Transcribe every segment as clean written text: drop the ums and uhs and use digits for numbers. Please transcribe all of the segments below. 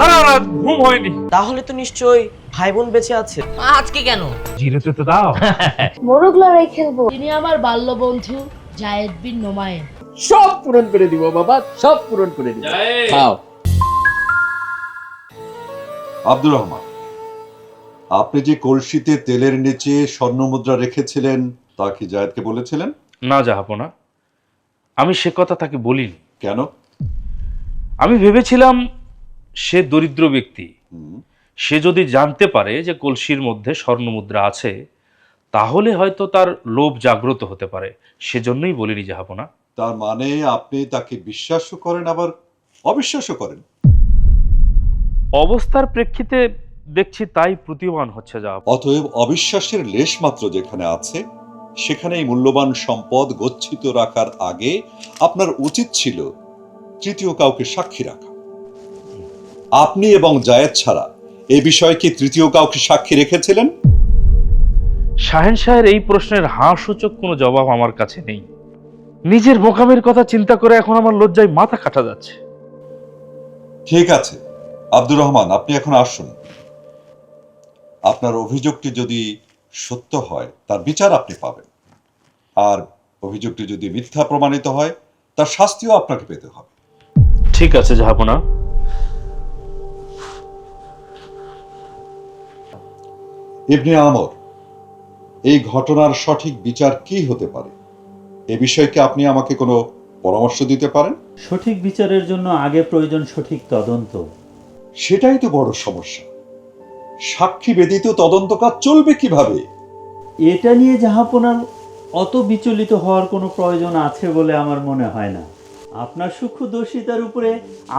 সারা রাত ঘুম হয়নি। তাহলে তো নিশ্চয়ই ভাই বোন বেঁচে আছে। আজকে কেন? জিরেতে তো দাও। মোরগ লড়াই খেলবো। তিনি আমার বাল্য বন্ধু জায়েদ বিন নোমায়েন। সব পূরণ করে দিব বাবা, সব পূরণ করে দিব। খাও। আব্দুর রহমান, আপনি যে কলসিতে তেলের নিচে স্বর্ণমুদ্রা রেখেছিলেন তা কি জায়েদকে বলেছিলেন? না জাহাপনা, আমি সে কথা তাকে বলিনি। কেন? আমি ভেবেছিলাম সে দরিদ্র ব্যক্তি, হুম, সে যদি জানতে পারে যে কলসির মধ্যে স্বর্ণমুদ্রা আছে তাহলে হয়তো তার লোভ জাগ্রত হতে পারে, সেজন্যই বলিনি জাহাপনা। তার মানে আপনি তাকে বিশ্বাসও করেন আবার অবিশ্বাসও করেন? অবস্থার প্রেক্ষিতে দেখছি তাই প্রতীয়মান হচ্ছে জাহাপনা। অতএব অবিশ্বাসের লেশ মাত্র যেখানে আছে সেখানে এই মূল্যবান সম্পদ গচ্ছিত রাখার আগে আপনার উচিত ছিল তৃতীয় কাউকে সাক্ষী রাখা। আপনি এবং জায়েদ ছাড়া এই বিষয়ে কি তৃতীয় কাউকে সাক্ষী রেখেছিলেন? শাহেন শাহের এই প্রশ্নের হাস্যসূচক কোনো জবাব আমার কাছে নেই। নিজের বোকামের কথা চিন্তা করে এখন আমার লজ্জায় মাথা কাটা যাচ্ছে। ঠিক আছে আব্দুর রহমান, আপনি এখন আসুন। আপনার অভিযোগটি যদি সত্য হয় তার বিচার আপনি পাবেন, আর অভিযোগটি যদি মিথ্যা প্রমাণিত হয় তার শাস্তিও আপনাকে পেতে হবে। ঠিক আছে জাহাপনা। ইবনে আমর, এই ঘটনার সঠিক বিচার কি হতে পারে এ বিষয়ে কি আপনি আমাকে কোনো পরামর্শ দিতে পারেন? সঠিক বিচারের জন্য আগে প্রয়োজন সঠিক তদন্ত। সেটাই তো বড় সমস্যা। সাক্ষী ব্যতীত তদন্ত কাজ চলবে কিভাবে? এটা নিয়ে জাহাপনার অত বিচলিত হওয়ার কোনো প্রয়োজন আছে বলে আমার মনে হয় না। আপনার সূক্ষ্মদর্শিতার উপরে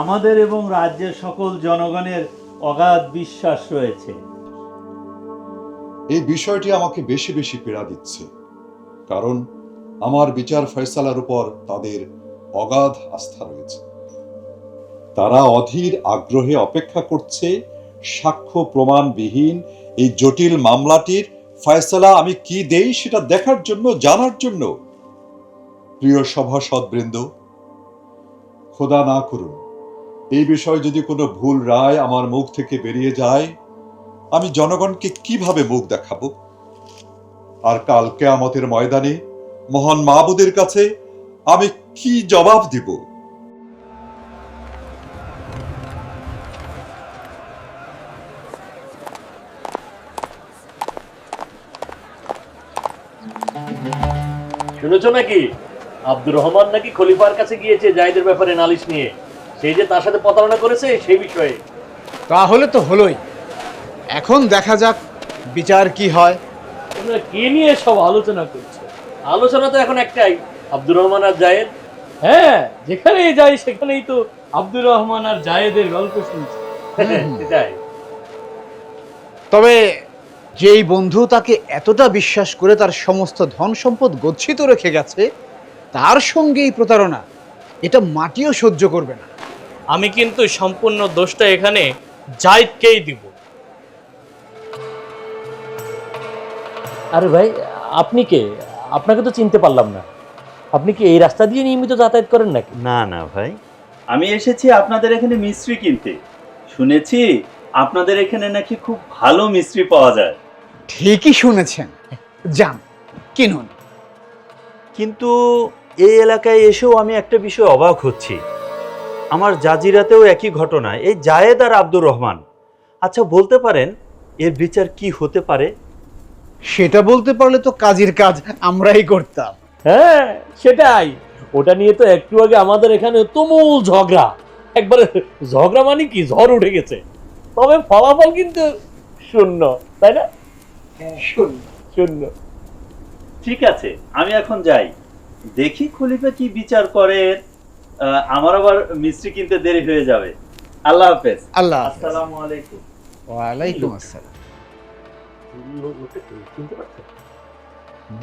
আমাদের এবং রাজ্যের সকল জনগণের অগাধ বিশ্বাস রয়েছে। এই বিষয়টি আমাকে বেশি বেশি পীড়া দিচ্ছে, কারণ আমার বিচার ফয়সালার উপর তাদের অগাধ আস্থা রয়েছে। তারা অধীর আগ্রহে অপেক্ষা করছে সাক্ষ্য প্রমাণবিহীন এই জটিল মামলাটির ফয়সালা আমি কি দেই সেটা দেখার জন্য, জানার জন্য। প্রিয় সভাসদবৃন্দ, খোদা না করুন এই বিষয়ে যদি কোনো ভুল রায় আমার মুখ থেকে বেরিয়ে যায়, আমি জনগণকে কিভাবে মুখ দেখাবো? আর কাল কিয়ামতের ময়দানে মহান মাবুদের কাছে আমি কি জবাব দিব? শুনেছো নাকি আব্দুর রহমান নাকি খলিফার কাছে গিয়েছে জায়েদের ব্যাপারে নালিশ নিয়ে, সেই যে তার সাথে প্রতারণা করেছে সেই বিষয়ে। তাহলে তো হলোই, এখন দেখা যাক বিচার কি হয়। তোমরা কি নিয়ে সব আলোচনা করছো? আলোচনা তো এখন একটাই, আব্দুর রহমান আর জায়েদ। হ্যাঁ, যেখানেই যাই সেখানেই তো আব্দুর রহমান আর জায়েদের গল্প শুনছি। সেটাই। তবে যেই বন্ধু তাকে এতটা বিশ্বাস করে তার সমস্ত ধন সম্পদ গচ্ছিত রেখে গেছে, তার সঙ্গেই প্রতারণা, এটা মাটিও সহ্য করবে না। আমি কিন্তু সম্পূর্ণ দোষটা এখানে জায়েদকেই দিব। আরে ভাই, আপনি কে? আপনাকে তো চিনতে পারলাম না। আপনি কি এই রাস্তা দিয়ে নিয়মিত যাতায়াত করেন নাকি? না না ভাই, আমি এসেছি আপনাদের এখানে মিস্ত্রি কিনতে। শুনেছি আপনাদের এখানে নাকি খুব ভালো মিস্ত্রি পাওয়া যায়। ঠিকই শুনেছেন, যান কিনুন। কিন্তু এই এলাকায় এসেও আমি একটা বিষয় অবাক হচ্ছি। আমার জাজিরাতেও একই ঘটনা, এই জায়েদ আর আব্দুর রহমান। আচ্ছা বলতে পারেন এর বিচার কি হতে পারে? সেটা বলতে পারলে তো কাজের কাজ আমরাই করতাম। হ্যাঁ সেটাই, ওটা নিয়ে তো একটু আগে আমাদের এখানে তুমুল ঝগড়া। একবারে ঝগড়া মানে কি, ঝড় উঠে গেছে। তবে ফলাফল কিন্তু শূন্য, তাই না? শূন্য। ঠিক আছে, আমি এখন যাই, দেখি খলিফা কি বিচার করে। আমার আবার মিস্ত্রি কিনতে দেরি হয়ে যাবে। আল্লাহ হাফেজ। আল্লাহ হাফেজ। আসসালামু আলাইকুম। ওয়ালাইকুম আসসালাম।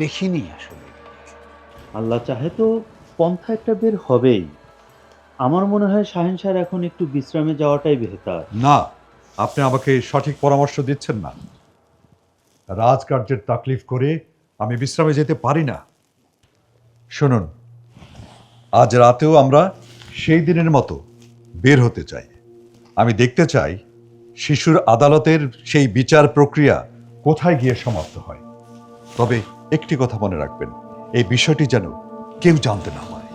দেখিনি আসলে। আল্লাহ চাহে তো পন্থা একটা বের হবেই। আমার মনে হয় শাহেন স্যার এখন একটু বিশ্রামে যাওয়াটাই বেহতার। না, আপনি আমাকে সঠিক পরামর্শ দিচ্ছেন না। রাজকার্যের তাকলিফ করে আমি বিশ্রামে যেতে পারি না। শুনুন, আজ রাতেও আমরা সেই দিনের মতো বের হতে চাই। আমি দেখতে চাই শিশুর আদালতের সেই বিচার প্রক্রিয়া কোথায় গিয়ে সমাপ্ত হয়। তবে একটি কথা মনে রাখবেন, এই বিষয়টি যেন কেউ জানতে না পারে।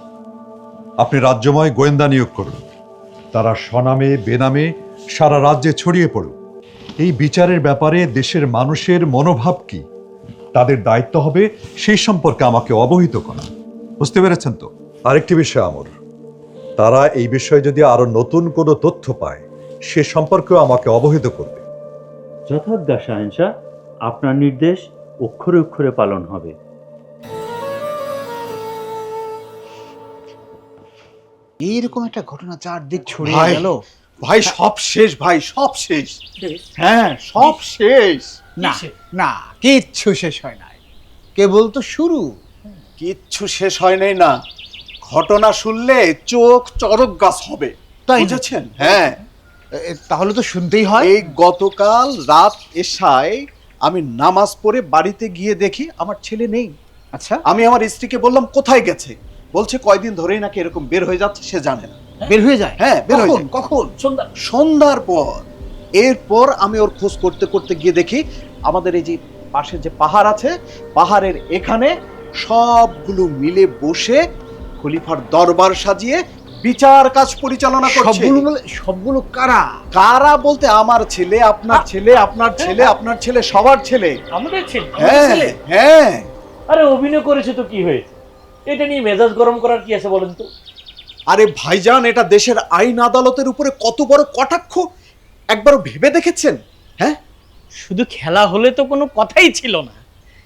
আপনি রাজ্যময় গোয়েন্দা নিয়োগ করুন, তারা স্বনামে বেনামে সারা রাজ্যে ছড়িয়ে পড়ুক। এই বিচারের ব্যাপারে দেশের মানুষের মনোভাব কি, তাদের দায়িত্ব হবে সেই সম্পর্কে আমাকে অবহিত করা। বুঝতে পেরেছেন তো? আরেকটি বিষয় আমর, তারা এই বিষয়ে যদি আরো নতুন কোনো তথ্য পায় সে সম্পর্কেও আমাকে অবহিত করবে। যথাজ্ঞা শাহেনশাহ, আপনার নির্দেশ অক্ষরে অক্ষরে পালন হবে। এইরকম একটা ঘটনা চারদিক ছড়িয়ে ভাই, গেল। ভাই সব শেষ, ভাই সব শেষ। হ্যাঁ সব শেষ। না না, কিচ্ছু শেষ হয় নাই, কেবল তো শুরু। কিচ্ছু শেষ হয় নাই না, ঘটনা শুনলে চোখ চরক গাছ হবে, তাই না? বুঝেছেন? হ্যাঁ, তাহলে তো শুনতেই হয়। এই গতকাল রাত এশায় আমি নামাজ পড়ে বাড়িতে গিয়ে দেখি আমার ছেলে নেই। আচ্ছা, আমি আমার স্ত্রীকে বললাম কোথায় গেছে, বলছে কয়দিন ধরেই নাকি এরকম বের হয়ে যাচ্ছে, সে জানে না। বের হয়ে যায়? হ্যাঁ, বের হয়ে যায়। কখন? সন্ধ্যার পর। এরপর আমি ওর খোঁজ করতে করতে গিয়ে দেখি আমাদের এই যে পাশে যে পাহাড় আছে, পাহাড়ের এখানে সবগুলো মিলে বসে খলিফার দরবার সাজিয়ে বিচার কাজ পরিচালনা করছে। সবগুলো কারা? কারা বলতে আমার ছেলে, আপনার ছেলে, আপনার ছেলে, আপনার ছেলে, সবার ছেলে। আমাদের ছেলে হ্যাঁ হ্যাঁ। আরে অভিনয় করেছে তো কি হয়েছে, এটা নিয়ে মেজাজ গরম করার কি আছে বলেন তো? আরে ভাইজান, এটা দেশের আইন আদালতের উপরে কত বড় কটাক্ষ, একবারও ভেবে দেখেছেন? হ্যাঁ, শুধু খেলা হলে তো কোনো কথাই ছিল না,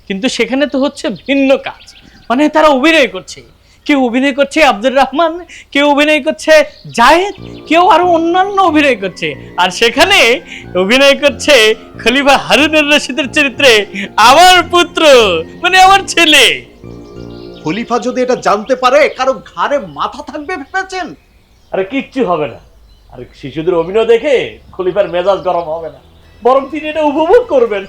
কিন্তু সেখানে তো হচ্ছে ভিন্ন কাজ। মানে তারা অভিনয় করছে, কেউ অভিনয় করছে আব্দুর রহমান, কেউ অভিনয় করছে জায়েদ, কেউ আরো অন্যান্য অভিনয় করছে, আর সেখানে অভিনয় করছে খলিফা হারুনুর রশিদের চরিত্রে আমার পুত্র, মানে আমার ছেলে। খলিফা যদি এটা জানতে পারে কারো ঘাড়ে মাথা থাকবে ভেবেছেন? আরে কিচ্ছু হবে না, আর শিশুদের অভিনয় দেখে খলিফার মেজাজ গরম হবে না, বরং তিনি এটা উপভোগ করবেন।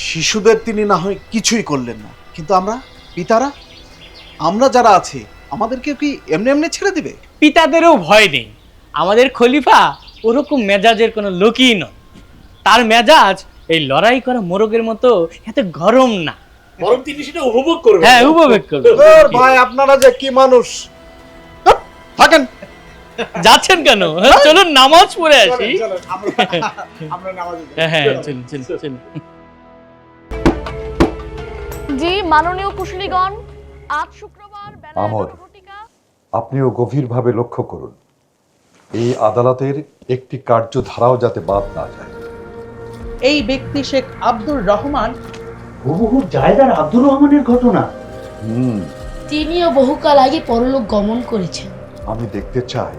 শিশুদের তিনি না হয় কিছুই করলেন না, কিন্তু আমরা পিতারা, আমরা যারা আছি, আমাদেরকে কি এমনি এমনি ছেড়ে দিবে? পিতাদেরও ভয় নেই, আমাদের খলিফা ওরকম মেজাজের কোনো লোকই নয়। তার মেজাজ এই লড়াই করা মোরগের মতো এত গরম না, বরং তিনি সেটা উপভোগ করবেন। হ্যাঁ উপভোগ করবে। ভাই, আপনারা যে কি মানুষ! থাকেন। যাচ্ছেন কেন? হ্যাঁ, চলুন নামাজ পড়ে আসি। আমরা নামাজে যাই। হ্যাঁ চলুন চলুন চলুন। জি মাননীয় কুশলীগণ, আজ শুক্রবার বেলা আমর। 11 ঘটিকা। আপনিও গভীরভাবে লক্ষ্য করুন, এই আদালতের একটি কার্যধারাও যাতে বাদ না যায়। এই ব্যক্তি শেখ আব্দুর রহমান হুবহু জায়দার আব্দুর রহমানের ঘটনা। তিনিও বহুকাল আগে পরলোক গমন করেছেন। আমি দেখতে চাই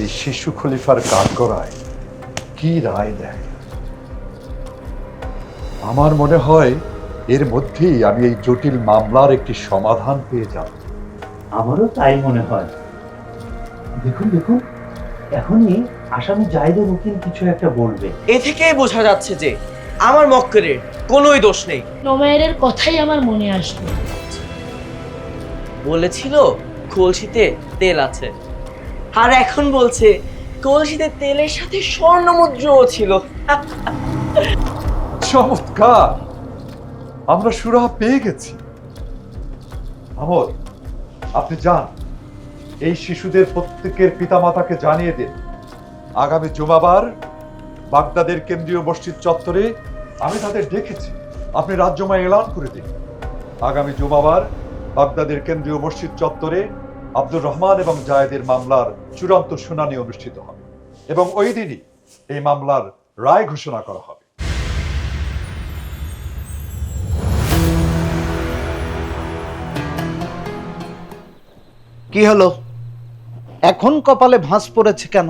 এই শিশু খলিফার কাঠগড়ায় কি রায় দেয়। আমার মনে হয় এর মধ্যেই আমি এই জটিল মামলার একটি সমাধান পেয়ে যাব। আমারও তাই মনে হয়। দেখুন দেখুন, এখনই আসামি জায়দের উকিল কিছু একটা বলবে। এ থেকেই বোঝা যাচ্ছে যে আমার মক্কেলের কোনোই দোষ নেই। নোমায়ের কথাই আমার মনে আসলো। বলেছিল কলসিতে তেল আছে, আর এখন বলছে কলসিতে তেলের সাথে স্বর্ণ মুদ্রাও ছিল। চমৎকার, আমরা সুরাহা পেয়ে গেছি। আমর, আপনি যান, এই শিশুদের প্রত্যেকের পিতামাতাকে জানিয়ে দিন আগামী জুমাবার বাগদাদের কেন্দ্রীয় মসজিদ চত্বরে আমি তাদের দেখেছি। আপনি রাজ্যময় এলান করে দিন আগামী জুমাবার বাগদাদের কেন্দ্রীয় মসজিদ চত্বরে আব্দুর রহমান এবং জায়েদের মামলার চূড়ান্ত শুনানি অনুষ্ঠিত হবে এবং ওই দিনই এই মামলার রায় ঘোষণা করা হবে। কি হলো, এখন কপালে ভাঁজ পড়েছে কেন?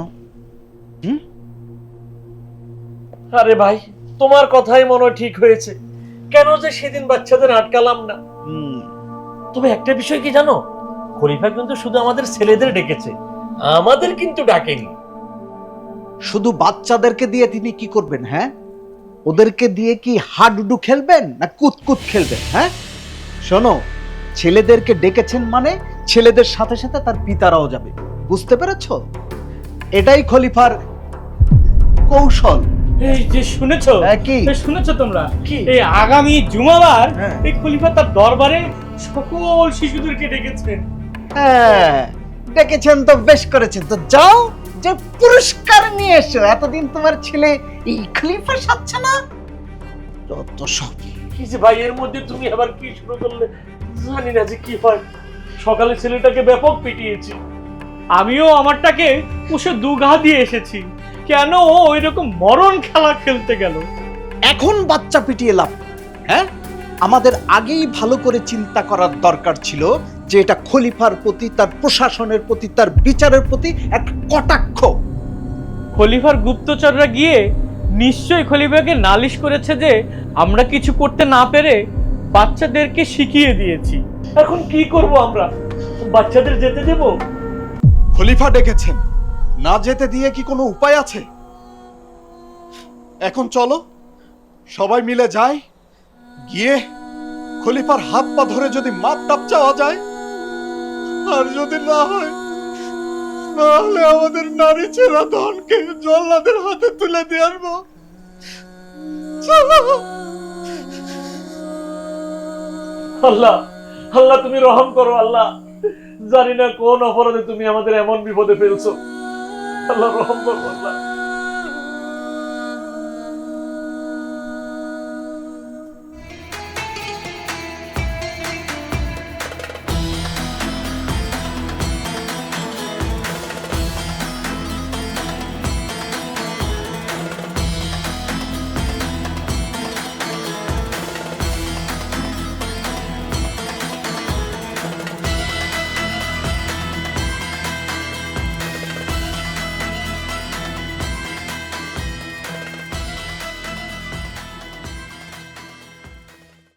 আরে ভাই, তোমার কথাই মনে হয় ঠিক হয়েছে, কেন যে সেদিন বাচ্চাদের আটকালাম না। তবে একটা বিষয় কি জানো, খলিফা কিন্তু শুধু আমাদের ছেলেদের ডেকেছে, আমাদের কিন্তু ডাকেনি। শুধু বাচ্চাদেরকে দিয়ে তিনি কি করবেন? হ্যাঁ, ওদেরকে দিয়ে কি হাডুডু খেলবেন না কুতকুত খেলবেন? হ্যাঁ শোনো, ছেলেদেরকে ডেকেছেন মানে ছেলেদের সাথে সাথে তার পিতারাও যাবে, বুঝতে পেরেছো? এটাই খলিফার কৌশল। এই যে শুনেছো, কি? এই শুনেছো তোমরা কি? এই আগামী জুমাবার হ্যাঁ। এই খলিফা তার দরবারে সকল শিশুদেরকে ডেকেছেন। হ্যাঁ, ডেকেছেন তো বেশ করেছেন, তো যাও যে পুরস্কার নিয়ে এসো। এতদিন তোমার ছেলে এই খলিফা সাজছে না, যত সব। কি যে ভাই, এর মধ্যে তুমি আবার কি শুরু করলে? জানি না যে কি হয়। সকালে ছেলেটাকে ব্যাপক পিটিয়েছি। আমিও আমারটাকে পুষে দুঘা দিয়ে এসেছি। কেন ও ওই রকম মরণ খেলা খেলতে গেল? এখন বাচ্চা পিটিয়ে লাভ, হ্যাঁ? আমাদের আগেই ভালো করে চিন্তা করার দরকার ছিল যে এটা খলিফার প্রতি, তার প্রশাসনের প্রতি, তার বিচারের প্রতি এক কটাক্ষ। খলিফার গুপ্তচররা গিয়ে নিশ্চয়ই খলিফাকে নালিশ করেছে যে আমরা কিছু করতে না পেরে বাচ্চাদেরকে শিখিয়ে দিয়েছি। এখন কি করব আমরা? বাচ্চাদের যেতে দেব? খলিফা ডেকেছেন, না যেতে দিয়ে কি কোনো উপায় আছে? এখন চলো সবাই মিলে যাই, গিয়ে খলিফার হাত পা ধরে যদি মাপ টাপ চাওয়া যায়, আর যদি না হয় তাহলে আমাদের নারী ছেড়া ধনকে জল্লাদের হাতে তুলে দিয়ে আসবো। চলো। আল্লাহ, আল্লাহ তুমি রহম করো। আল্লাহ, জানি না কোন অপরাধে তুমি আমাদের এমন বিপদে ফেলছো। আল্লাহ রহম করো। আল্লাহ